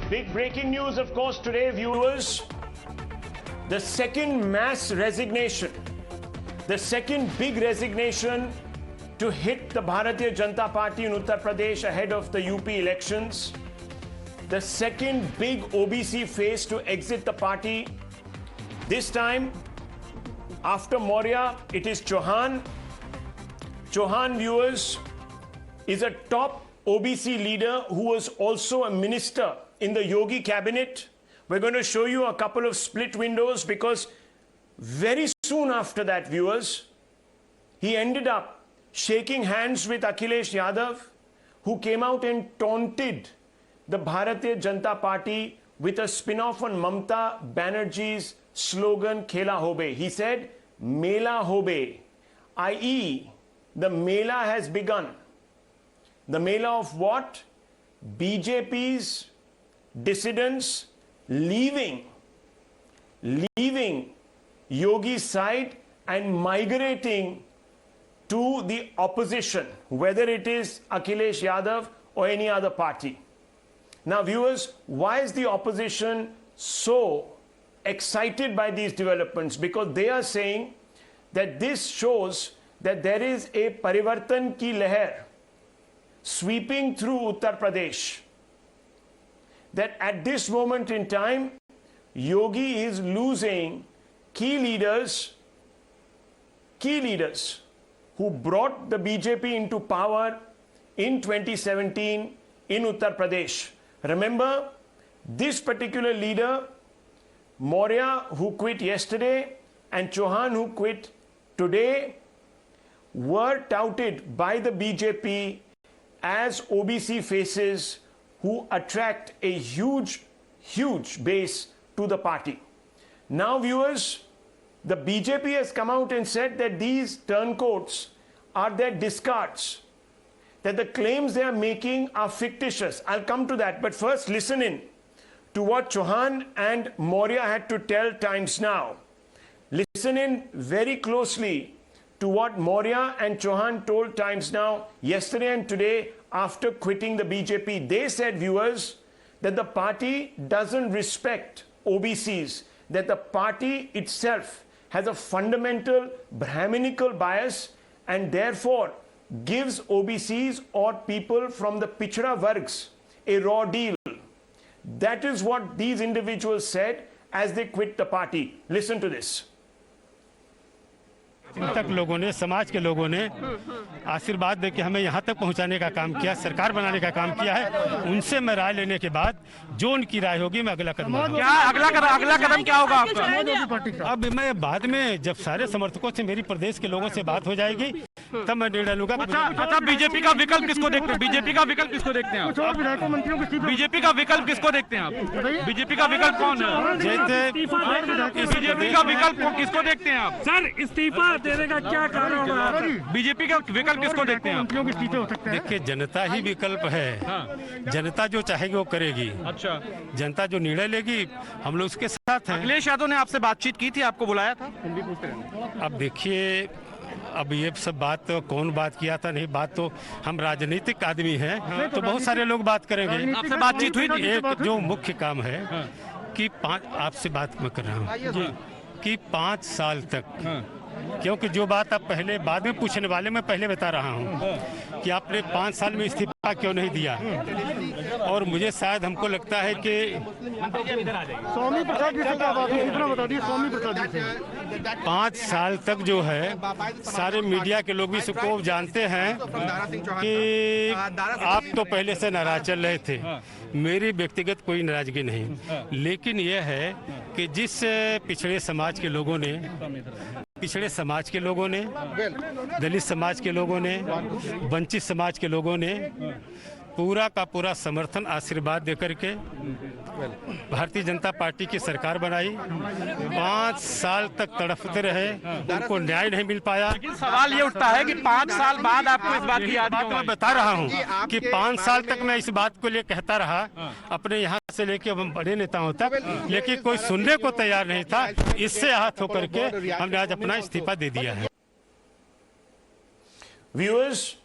Big breaking news, of course, today, viewers. The second mass resignation, the second big resignation to hit the Bhartiya Janata Party in Uttar Pradesh ahead of the UP elections. The second big OBC face to exit the party. This time, after Maurya, it is Chauhan. Chauhan, viewers, is a top OBC leader who was also a minister in the Yogi cabinet. We're going to show you a couple of split windows because very soon after that, viewers, he ended up shaking hands with Akhilesh Yadav, who came out and taunted the Bhartiya Janata Party with a spin-off on Mamata Banerjee's slogan, Khela Hobe. He said, Mela Hobe, i.e., the Mela has begun. The Mela of what? BJP's dissidents leaving Yogi's side and migrating to the opposition, whether it is Akhilesh Yadav or any other party. Now, viewers, why is the opposition so excited by these developments? Because they are saying that this shows that there is a Parivartan ki leher sweeping through Uttar Pradesh. That at this moment in time, Yogi is losing key leaders who brought the BJP into power in 2017 in Uttar Pradesh. Remember, this particular leader, Maurya, who quit yesterday, and Chauhan, who quit today, were touted by the BJP as OBC faces who attract a huge base to the party. Now, viewers, the BJP has come out and said that these turncoats are their discards, that the claims they are making are fictitious. I'll come to that, but first listen in to what Chauhan and Maurya had to tell Times Now. Listen in very closely to what Maurya and Chauhan told Times Now yesterday and today after quitting the BJP. They said, viewers, that the party doesn't respect OBCs, that the party itself has a fundamental Brahminical bias and therefore gives OBCs or people from the Pichda Vargs a raw deal. That is what these individuals said as they quit the party. Listen to this. तक लोगों ने, समाज के लोगों ने आशीर्वाद देके हमें यहाँ तक पहुँचाने का काम किया, सरकार बनाने का काम किया है। उनसे मैं राय लेने के बाद जो उनकी राय होगी मैं अगला कदम अगला कदम क्या होगा आपका? अब मैं बाद में जब सारे समर्थकों से, मेरी प्रदेश के लोगों से बात हो जाएगी, तब मैं निर्णय लूंगा। अच्छा, बीजेपी का विकल्प किसको देखते हैं? बीजेपी का विकल्प किसको देखते हैं आप? बीजेपी का विकल्प किसको देखते हैं आप? बीजेपी का विकल्प कौन है? बीजेपी का विकल्प किसको देखते हैं आप? सर, इस्तीफा देने का क्या कारण होगा? बीजेपी का विकल्प किसको देखते हैं आप? देखिए, जनता ही विकल्प है। जनता जो चाहेगी वो करेगी। अच्छा, जनता जो निर्णय लेगी हम लोग उसके साथ हैं। अखिलेश यादव ने आपसे बातचीत की थी, आपको बुलाया था? अब देखिए, अब ये सब बात तो कौन बात किया था, नहीं बात तो हम राजनीतिक आदमी हैं, तो बहुत सारे लोग बात करेंगे। आपसे बातचीत हुई थी? एक जो मुख्य काम है कि आपसे बात मैं कर रहा हूँ कि 5 साल तक, क्योंकि जो बात आप पहले बाद में पूछने वाले, मैं पहले बता रहा हूँ कि आपने 5 साल में इस्तीफा क्यों नहीं दिया। और मुझे शायद, हमको लगता है कि स्वामी प्रसाद जी से क्या बात है, इतना बता दिए। स्वामी प्रसाद जी से 5 साल तक जो है, सारे मीडिया के लोग भी इसको जानते हैं कि आप तो पहले से नाराज चल रहे थे। मेरी व्यक्तिगत कोई नाराजगी नहीं, लेकिन यह है कि जिस पिछड़े समाज के लोगों ने, दलित समाज के लोगों ने, वंचित समाज के लोगों ने पूरा का पूरा समर्थन, आशीर्वाद देकर के भारतीय जनता पार्टी की सरकार बनाई। 5 साल तक तड़पते रहे, उनको न्याय नहीं मिल पाया। लेकिन सवाल ये उठता है कि 5 साल बाद आपको इस बात की याद क्यों आई? मैं बता रहा हूँ कि 5 साल तक मैं इस बात को लिए कहता रहा, अपने यहाँ से लेके हम बड़े नेताओं तक, लेकिन कोई सुनने को तैयार नहीं था। इससे आहत होकर के हमने आज अपना इस्तीफा दे दिया है। Viewers,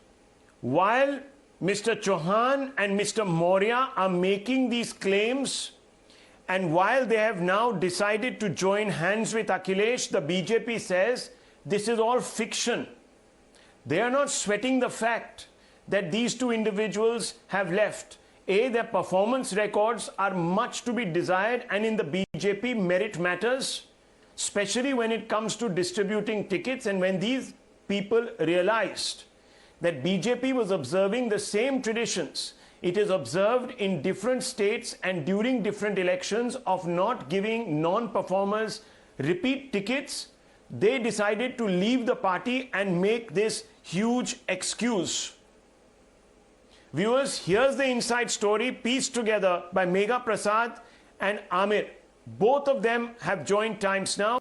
while Mr. Chauhan and Mr. Maurya are making these claims, and while they have now decided to join hands with Akhilesh, the BJP says this is all fiction. They are not sweating the fact that these two individuals have left. Their performance records are much to be desired, and in the BJP, merit matters, especially when it comes to distributing tickets. And when these people realized that BJP was observing the same traditions it is observed in different states and during different elections of not giving non-performers repeat tickets, they decided to leave the party and make this huge excuse. Viewers, here's the inside story pieced together by Megha Prasad and Amir. Both of them have joined Times Now.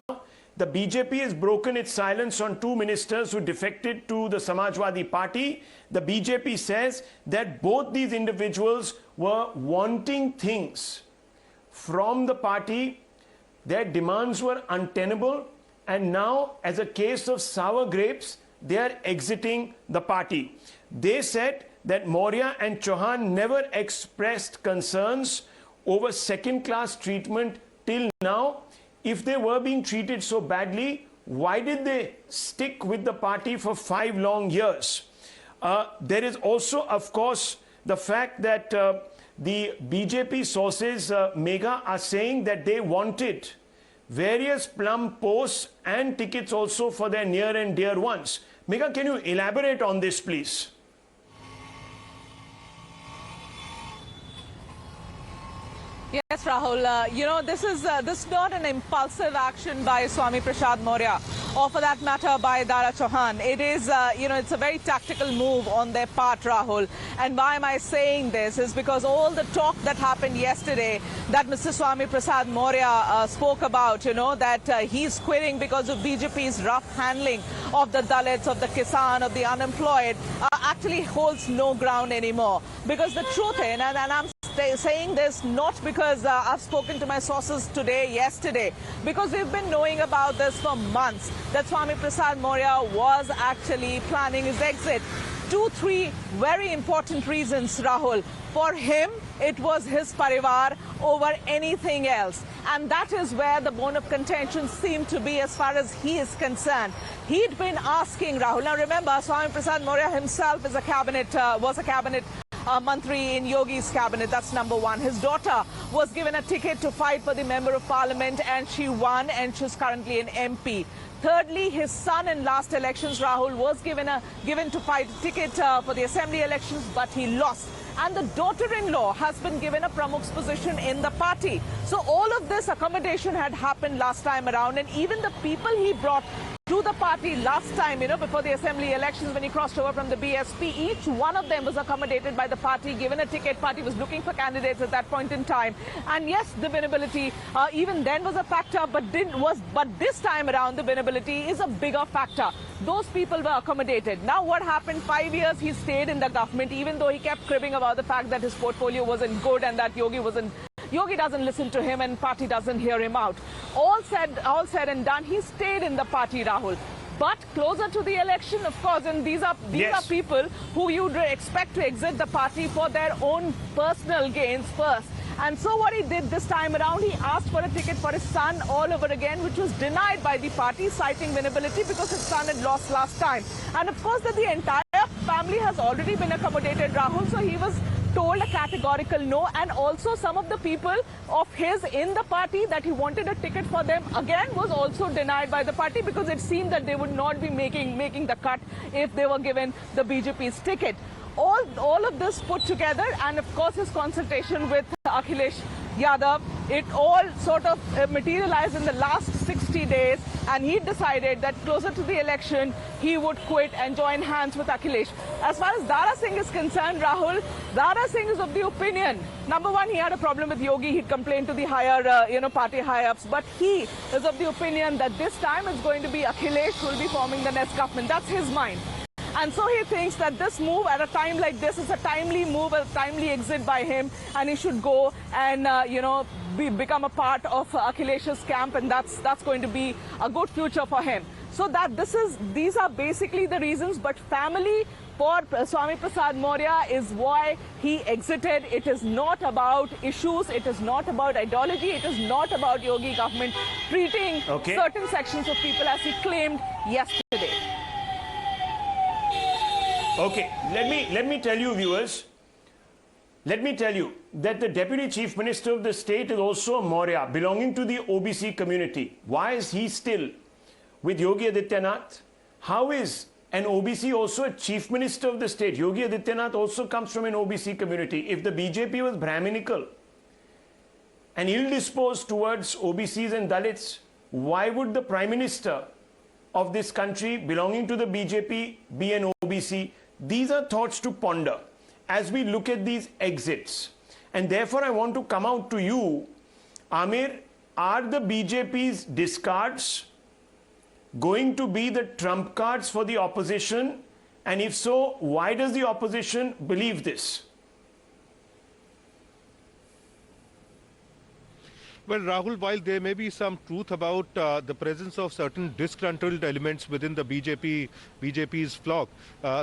The BJP has broken its silence on two ministers who defected to the Samajwadi Party. The BJP says that both these individuals were wanting things from the party. Their demands were untenable, and now, as a case of sour grapes, they are exiting the party. They said that Maurya and Chauhan never expressed concerns over second-class treatment till now. If they were being treated so badly, why did they stick with the party for 5 long years? There is also, of course, the fact that the BJP sources, Megha, are saying that they wanted various plum posts and tickets also for their near and dear ones. Megha, can you elaborate on this, please? Yes, Rahul. This is not an impulsive action by Swami Maurya, or for that matter by Dara Chauhan. It is, it's a very tactical move on their part, Rahul. And why am I saying this is because all the talk that happened yesterday that Mr. Swami Maurya spoke about, that he's quitting because of BJP's rough handling of the Dalits, of the Kisan, of the unemployed, actually holds no ground anymore. Because the truth is, and I'm saying this not because I've spoken to my sources yesterday, because we've been knowing about this for months, that Swami Maurya was actually planning his exit. 2-3 very important reasons, Rahul. For him, it was his parivar over anything else. And that is where the bone of contention seemed to be as far as he is concerned. He'd been asking Rahul. Now remember, Swami Maurya himself is was a cabinet Mantri in Yogi's cabinet. That's number one. His daughter was given a ticket to fight for the Member of Parliament, and she won, and she's currently an MP. Thirdly, his son in last elections, Rahul, was given to fight a ticket for the assembly elections, but he lost. And the daughter-in-law has been given a Pramukh's position in the party. So all of this accommodation had happened last time around, and even the people he brought to the party last time, before the assembly elections when he crossed over from the BSP, each one of them was accommodated by the party, given a ticket. Party was looking for candidates at that point in time. And yes, the winnability even then was a factor, but this time around the winnability is a bigger factor. Those people were accommodated. Now what happened? 5 years he stayed in the government, even though he kept cribbing about the fact that his portfolio wasn't good and that Yogi doesn't listen to him and party doesn't hear him out. All said and done, he stayed in the party, Rahul. But closer to the election, of course, and these are people who you'd expect to exit the party for their own personal gains first. And so what he did this time around, he asked for a ticket for his son all over again, which was denied by the party, citing winnability because his son had lost last time. And of course that the entire family has already been accommodated, Rahul, so he was told a categorical no. And also some of the people of his in the party that he wanted a ticket for them again was also denied by the party, because it seemed that they would not be making the cut if they were given the BJP's ticket. All of this put together, and of course his consultation with Akhilesh Yadav, it all sort of materialized in the last 60 days, and he decided that closer to the election he would quit and join hands with Akhilesh. As far as Dara Singh is concerned, Rahul, Dara Singh is of the opinion, number one, he had a problem with Yogi. He'd complained to the higher, party high-ups, but he is of the opinion that this time it's going to be Akhilesh who will be forming the next government. That's his mind. And so he thinks that this move at a time like this is a timely move, a timely exit by him, and he should go and, become a part of Akhilesh's camp, and that's going to be a good future for him. So that these are basically the reasons, but family for Swami Prasad Maurya is why he exited. It is not about issues. It is not about ideology. It is not about Yogi government treating certain sections of people as he claimed yesterday. Okay, let me tell you, viewers. Let me tell you that the Deputy Chief Minister of the state is also a Maurya belonging to the OBC community. Why is he still with Yogi Adityanath? How is an OBC also a Chief Minister of the state? Yogi Adityanath also comes from an OBC community. If the BJP was Brahminical and ill-disposed towards OBCs and Dalits, why would the Prime Minister of this country belonging to the BJP be an OBC? These are thoughts to ponder as we look at these exits. And therefore, I want to come out to you, Amir, are the BJP's discards going to be the trump cards for the opposition? And if so, why does the opposition believe this? Well, Rahul, while there may be some truth about the presence of certain disgruntled elements within the BJP's flock,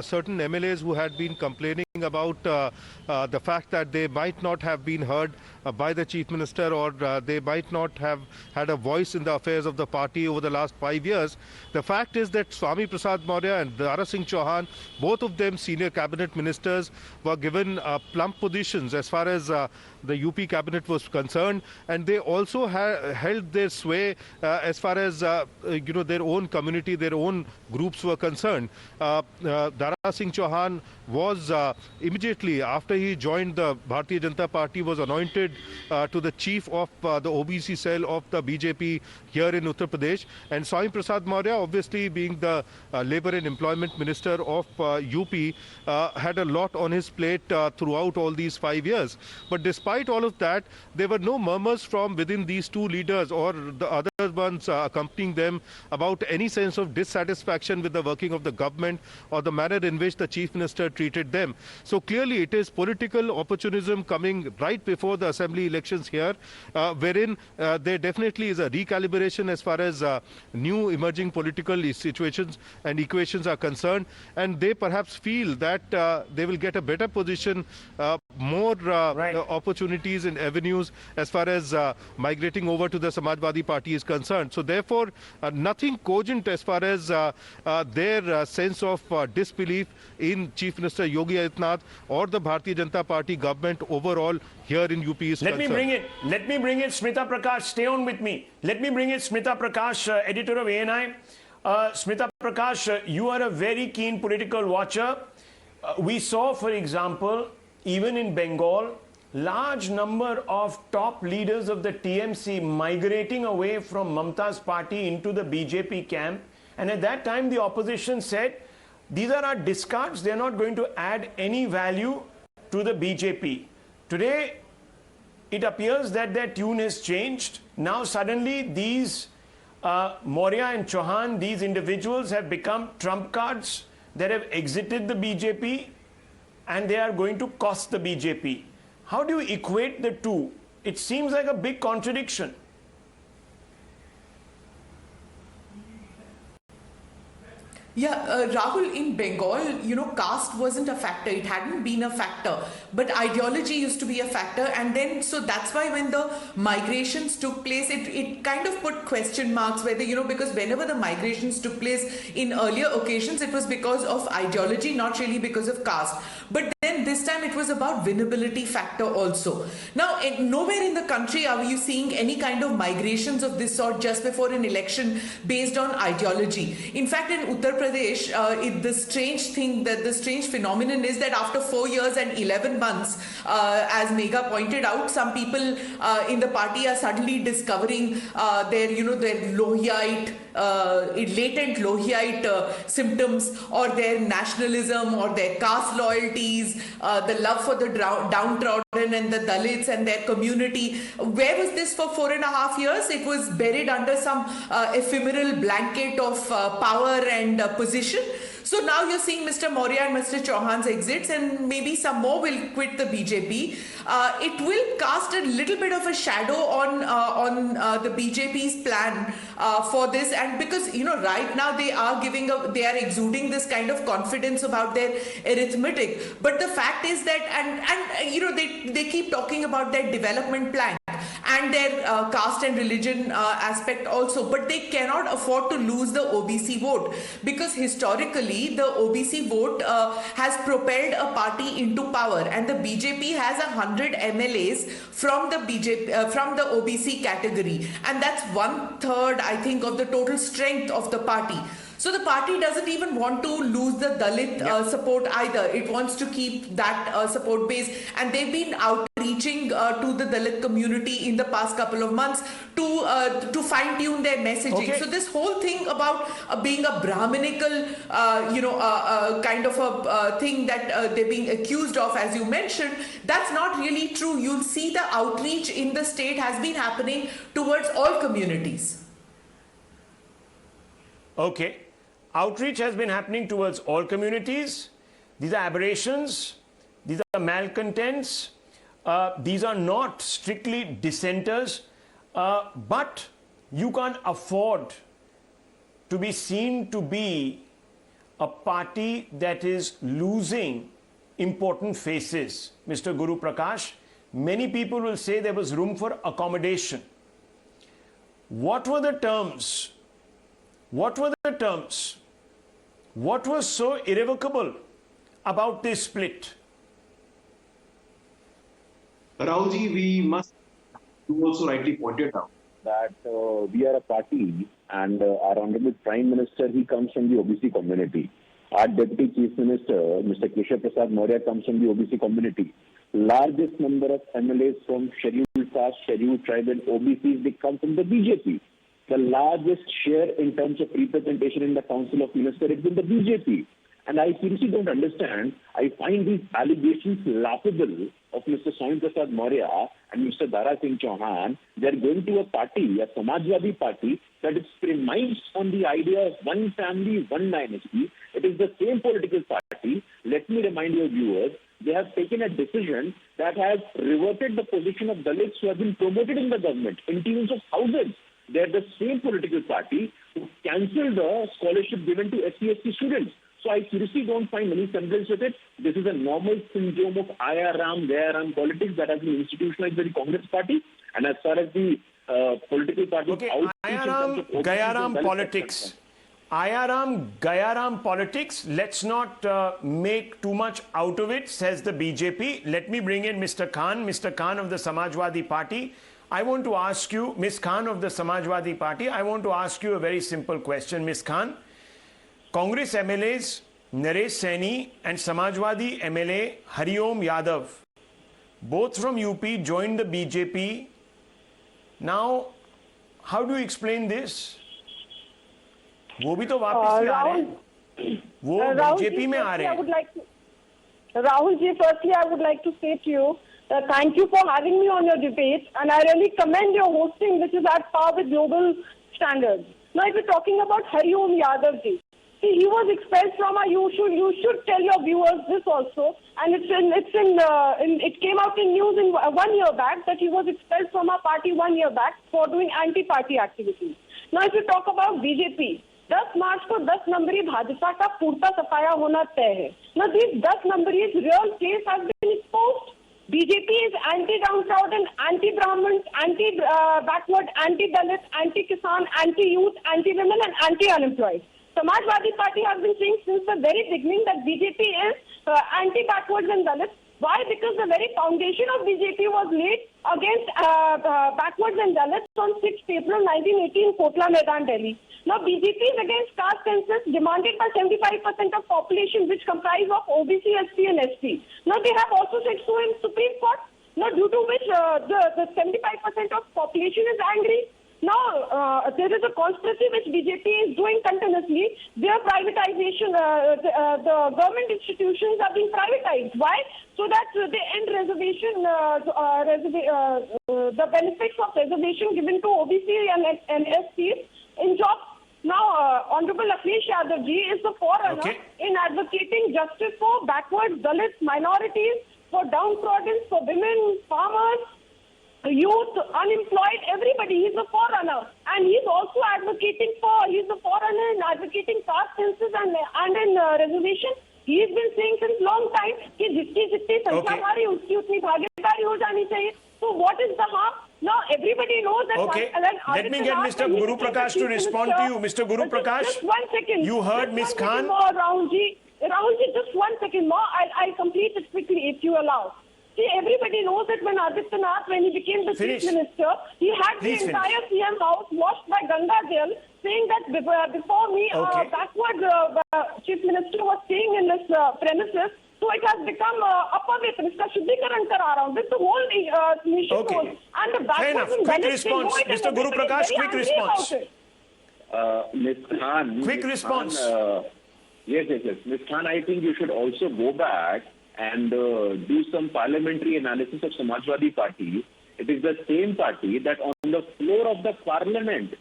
certain MLAs who had been complaining about the fact that they might not have been heard by the Chief Minister, or they might not have had a voice in the affairs of the party over the last 5 years. The fact is that Swami Prasad Maurya and Dara Singh Chauhan, both of them senior cabinet ministers, were given plump positions as far as the UP cabinet was concerned, and they also held their sway as far as their own community, their own groups were concerned. Dara Singh Chauhan was immediately after he joined the Bhartiya Janata Party was anointed to the chief of the OBC cell of the BJP here in Uttar Pradesh, and Swami Prasad Maurya, obviously being the Labour and Employment Minister of UP, had a lot on his plate throughout all these 5 years. But despite all of that, there were no murmurs from within these two leaders or the other ones accompanying them about any sense of dissatisfaction with the working of the government or the manner in which the Chief Minister treated them. So clearly it is political opportunism coming right before the assembly elections here, wherein there definitely is a recalibration as far as new emerging political situations and equations are concerned, and they perhaps feel that they will get a better position, more opportunities and avenues as far as migrating over to the Samajwadi Party is concerned. So therefore, nothing cogent as far as their sense of disbelief in Chief Minister Yogi Adityanath or the Bhartiya Janata Party government overall here in UP is concerned. Let me bring it, Smita Prakash, stay on with me. Let me bring it, Smita Prakash, editor of ANI. Smita Prakash, you are a very keen political watcher. We saw, for example, even in Bengal, large number of top leaders of the TMC migrating away from Mamta's party into the BJP camp. And at that time, the opposition said, these are our discards. They're not going to add any value to the BJP. Today, it appears that their tune has changed. Now, suddenly, these Maurya and Chauhan, these individuals have become trump cards that have exited the BJP, and they are going to cost the BJP. How do you equate the two? It seems like a big contradiction. Yeah, Rahul, in Bengal, caste wasn't a factor. It hadn't been a factor. But ideology used to be a factor. And then, so that's why when the migrations took place, it kind of put question marks whether, because whenever the migrations took place in earlier occasions, it was because of ideology, not really because of caste. But then this time it was about winnability factor also. Now, nowhere in the country are you seeing any kind of migrations of this sort just before an election based on ideology. In fact, in Uttar Pradesh, the strange phenomenon is that after 4 years and 11 months, as Megha pointed out, some people in the party are suddenly discovering their Lohiite, latent Lohiite symptoms, or their nationalism or their caste loyalties, the love for the downtrodden and the Dalits and their community. Where was this for 4.5 years? It was buried under some ephemeral blanket of power and position. So now you're seeing Mr. Maurya and Mr. Chauhan's exits, and maybe some more will quit the BJP. It will cast a little bit of a shadow on the BJP's plan for this, and because right now they are exuding this kind of confidence about their arithmetic. But the fact is that, and they keep talking about their development plan and their caste and religion aspect also, but they cannot afford to lose the OBC vote, because historically the OBC vote has propelled a party into power, and the BJP has 100 MLAs from the from the OBC category, and that's 1/3, I think, of the total strength of the party. So the party doesn't even want to lose the Dalit support either. It wants to keep that support base, and they've been outreaching to the Dalit community in the past couple of months to fine-tune their messaging. Okay. So this whole thing about being a Brahminical, kind of a thing that they're being accused of, as you mentioned, that's not really true. You'll see the outreach in the state has been happening towards all communities. Okay. Outreach has been happening towards all communities. These are aberrations. These are malcontents. These are not strictly dissenters. But you can't afford to be seen to be a party that is losing important faces. Mr. Guru Prakash, many people will say there was room for accommodation. What were the terms? What were the terms? What was so irrevocable about this split? Rahulji, we must, you also rightly pointed out that we are a party, and our Honorable Prime Minister, he comes from the OBC community. Our Deputy Chief Minister, Mr. Keshav Maurya, comes from the OBC community. Largest number of MLAs from scheduled caste, scheduled tribe and OBCs, they come from the BJP. The largest share in terms of representation in the Council of Ministers is in the BJP. And I seriously don't understand. I find these allegations laughable of Mr. Swami Maurya and Mr. Dara Singh Chauhan. They're going to a party, a Samajwadi party, that is premised on the idea of one family, one dynasty. It is the same political party. Let me remind your viewers, they have taken a decision that has reverted the position of Dalits who have been promoted in the government in terms of thousands. They're the same political party who cancelled the scholarship given to SC/ST students. So I seriously don't find any semblance with it. This is a normal syndrome of Ayaram, Gayaram politics that has been institutionalized by the Congress party. And as far as the political party... Okay, Ayaram, Gayaram politics. Ayaram, Gayaram politics. Let's not make too much out of it, says the BJP. Let me bring in Mr. Khan of the Samajwadi Party. I want to ask you, Ms. Khan of the Samajwadi Party, I want to ask you a very simple question, Ms. Khan. Congress MLAs Naresh Saini and Samajwadi MLA Hariom Yadav, both from UP, joined the BJP. Now, how do you explain this? वो भी तो वापस से आ रहे हैं, वो BJP में आ रहे हैं. Rahul ji, firstly, I would like to say to you, thank you for having me on your debate, and I really commend your hosting, which is at par with global standards. Now, if you're talking about Hariom Yadav ji, see, he was expelled from you should tell your viewers this also, and it came out in news in 1 year back that he was expelled from our party 1 year back for doing anti-party activities. Now, if you talk about BJP, 10 March को 10 नंबरी भाजपा का पूर्ता सफाया होना तय है. Now, these 10 numbers real case has been exposed. BJP is anti-downtrodden, anti-Brahmins, anti-backward, anti-Dalit, anti-Kisan, anti-youth, anti-women and anti-unemployed. Samajwadi Party has been saying since the very beginning that BJP is anti-backwards and Dalits. Why? Because the very foundation of BJP was laid against backwards and Dalits on 6th April 1980 in Kotla Maidan, Delhi. Now, BJP is against caste census demanded by 75% of population, which comprise of OBC, SC and ST. Now, they have also said so in Supreme Court. Now, due to which the 75% of population is angry. Now, there is a conspiracy which BJP is doing continuously. Their privatization, the government institutions are being privatized. Why? So that they end reservation, the benefits of reservation given to OBC and SCs in jobs. Now, Honorable Akhilesh Yadav ji is the forerunner in advocating justice for backward Dalits, minorities, for downtrodden, for women, farmers, youth, unemployed, everybody. He's the forerunner. And he's also advocating he's the forerunner in advocating caste census and in reservation. He's been saying since long time कि जितनी संख्या हमारी उसकी उतनी भागीदारी हो जानी चाहिए. So what is the harm? Now everybody knows that. Okay. Let me get Mr. Guru Prakash to respond to you. Mr. Guru Prakash, just 1 second. You heard Ms. Khan. Rahul ji, just 1 second more. I'll complete it quickly if you allow. See, everybody knows that when Adityanath, when he became the chief minister, he had the entire CM house washed by Ganga Jal, saying that before me, backward chief minister was staying in this premises. So it has become अपवित्र. इसका शुद्धिकरण करा रहा हूँ. This the whole mission goes. And the backward quick response, Mr. Guru Prakash. Quick response. Ms. Khan. Quick response. Yes. Ms. Khan, I think you should also go back and do some parliamentary analysis of Samajwadi Party. It is the same party that on the floor of the parliament,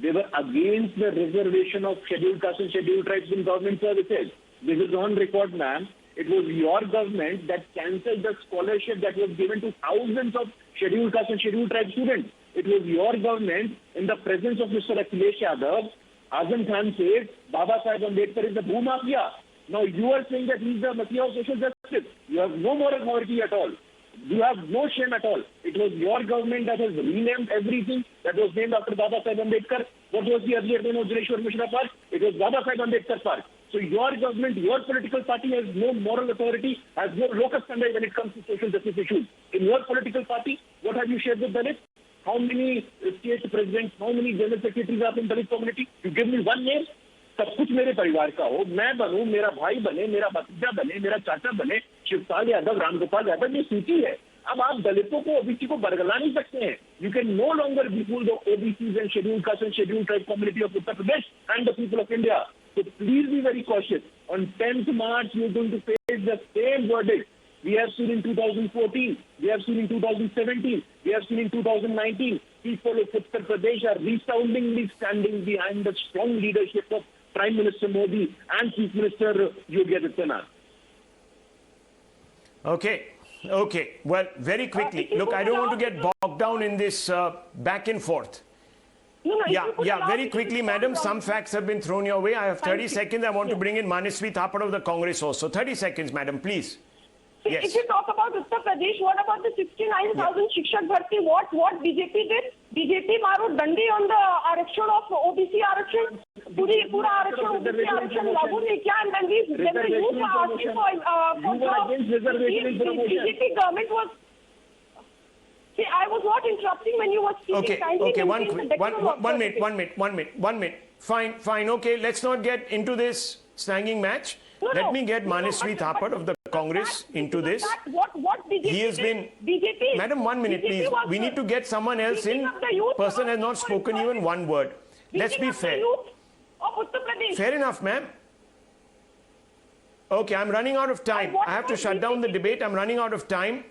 they were against the reservation of scheduled castes and scheduled tribes in government services. This is on record, ma'am. It was your government that cancelled the scholarship that was given to thousands of scheduled caste and scheduled tribe students. It was your government, in the presence of Mr. Akhilesh Yadav, Azam Khan said, Baba Sahib Ambedkar is the Bhoo Mafia. Now you are saying that he is the Mafia of social justice. You have no moral authority at all. You have no shame at all. It was your government that has renamed everything that was named after Baba Sahib Ambedkar. What was the earlier name of Jaleshwar Mishra Park? It was Baba Sahib Ambedkar Park. So your government, your political party has no moral authority, has no locus standi when it comes to social justice issues. In your political party, what have you shared with Dalits? How many state presidents, how many general secretaries are in Dalit community? You give me one name. सब कुछ मेरे परिवार का हो, मैं बनूं, मेरा भाई बने, मेरा भतीजा बने, मेरा चाचा बने, शिवपाल यादव, रामगोपाल यादव, ये सूची है. अब आप दलितों को, ओबीसी को बरगला नहीं सकते हैं. You can no longer befool the OBCs and scheduled caste and scheduled tribe community of Uttar Pradesh and the people of India. So please be very cautious. On 10th March, you're going to face the same verdict. We have seen in 2014, we have seen in 2017, we have seen in 2019. People of Uttar Pradesh are resoundingly standing behind the strong leadership of Prime Minister Modi and Chief Minister Yogi Adityanath. Okay. Well, very quickly. Look, I don't want to get bogged down in this back and forth. Very quickly, madam. Some facts have been thrown your way. I have 30 seconds. I want to bring in Manasvi Thapar of the Congress also. 30 seconds, madam, please. Yes. If you talk about Uttar Pradesh, what about the 69,000 Shikshak Bharti? What BJP did? BJP मारो डंडी on the आरक्षण of OBC आरक्षण, पूरा आरक्षण OBC आरक्षण लागू नहीं किया, and then these youth are asking for BJP government was. See, I was not interrupting when you were speaking. Okay. One minute. Fine. Okay, let's not get into this slanging match. Let me get Manasvi Thapar of the Congress into this. What BJP he has been. BJP. Madam, 1 minute, please. We need to get someone else in. Person has not spoken even one word. Let's be fair. Fair enough, ma'am. Okay, I'm running out of time. I have to shut down the debate. I'm running out of time.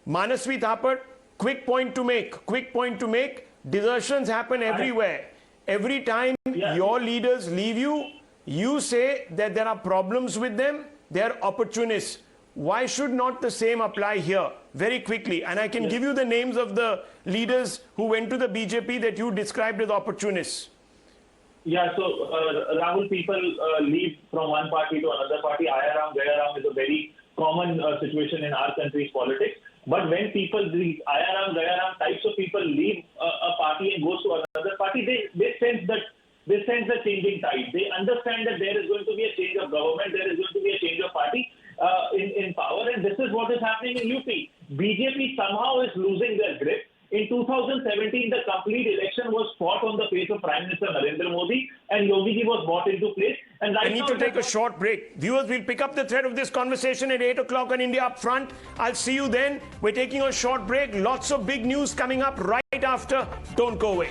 Manasvi Thapar, quick point to make. Desertions happen everywhere. Every time your leaders leave you, you say that there are problems with them, they are opportunists. Why should not the same apply here? Very quickly. And I can give you the names of the leaders who went to the BJP that you described as opportunists. Yeah, so Rahul, people leave from one party to another party. Ayaram, Gayaram is a very common situation in our country's politics. But when people, these Ayaram, Gayaram types of people leave a party and goes to another party, they sense the changing tide. They understand that there is going to be a change of government, there is going to be a change of party in power, and this is what is happening in UP. BJP somehow is losing their grip. In 2017, the complete election was fought on the face of Prime Minister Narendra Modi, and Yogi was brought into place. And right I need to take a short break. Viewers, we'll pick up the thread of this conversation at 8 o'clock on India Up Front. I'll see you then. We're taking a short break. Lots of big news coming up right after. Don't go away.